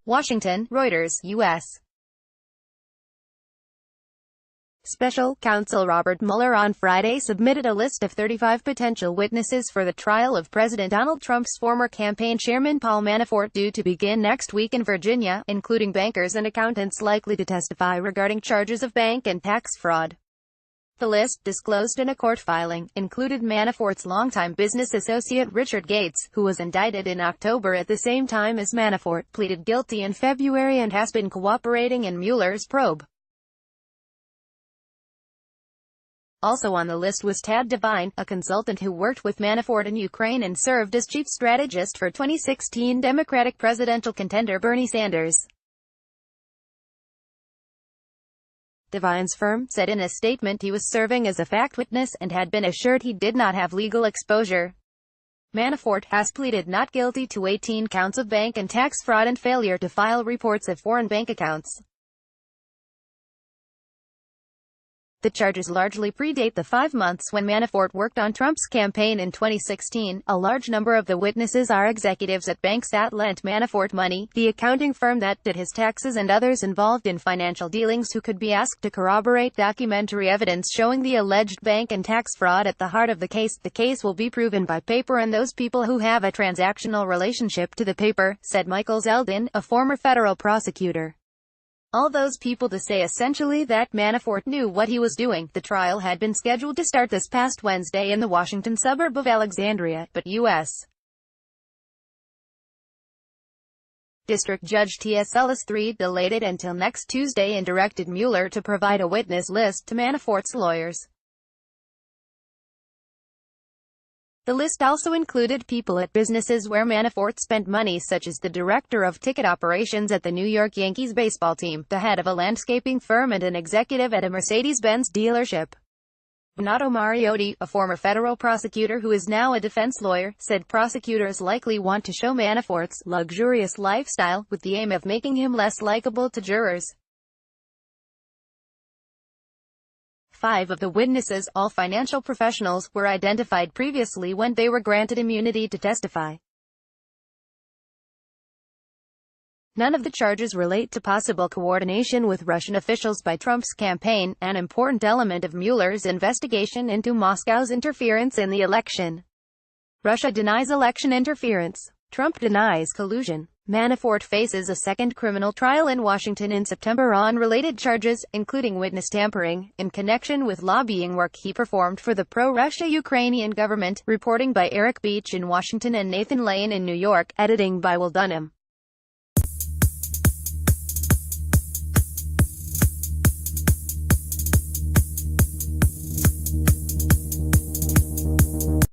Washington, Reuters, U.S. Special Counsel Robert Mueller on Friday submitted a list of 35 potential witnesses for the trial of President Donald Trump's former campaign chairman Paul Manafort, due to begin next week in Virginia, including bankers and accountants likely to testify regarding charges of bank and tax fraud. The list, disclosed in a court filing, included Manafort's longtime business associate Richard Gates, who was indicted in October at the same time as Manafort pleaded guilty in February and has been cooperating in Mueller's probe. Also on the list was Tad Devine, a consultant who worked with Manafort in Ukraine and served as chief strategist for 2016 Democratic presidential contender Bernie Sanders. Devine's firm said in a statement he was serving as a fact witness and had been assured he did not have legal exposure. Manafort has pleaded not guilty to 18 counts of bank and tax fraud and failure to file reports of foreign bank accounts. The charges largely predate the 5 months when Manafort worked on Trump's campaign in 2016. A large number of the witnesses are executives at banks that lent Manafort money, the accounting firm that did his taxes, and others involved in financial dealings who could be asked to corroborate documentary evidence showing the alleged bank and tax fraud at the heart of the case. The case will be proven by paper and those people who have a transactional relationship to the paper, said Michael Zeldin, a former federal prosecutor. All those people to say essentially that Manafort knew what he was doing. The trial had been scheduled to start this past Wednesday in the Washington suburb of Alexandria, but U.S. District Judge T.S. Ellis III delayed it until next Tuesday and directed Mueller to provide a witness list to Manafort's lawyers. The list also included people at businesses where Manafort spent money, such as the director of ticket operations at the New York Yankees baseball team, the head of a landscaping firm, and an executive at a Mercedes-Benz dealership. Renato Mariotti, a former federal prosecutor who is now a defense lawyer, said prosecutors likely want to show Manafort's luxurious lifestyle, with the aim of making him less likable to jurors. 5 of the witnesses, all financial professionals, were identified previously when they were granted immunity to testify. None of the charges relate to possible coordination with Russian officials by Trump's campaign, an important element of Mueller's investigation into Moscow's interference in the election. Russia denies election interference. Trump denies collusion. Manafort faces a second criminal trial in Washington in September on related charges, including witness tampering, in connection with lobbying work he performed for the pro-Russia Ukrainian government. Reporting by Eric Beach in Washington and Nathan Lane in New York. Editing by Will Dunham.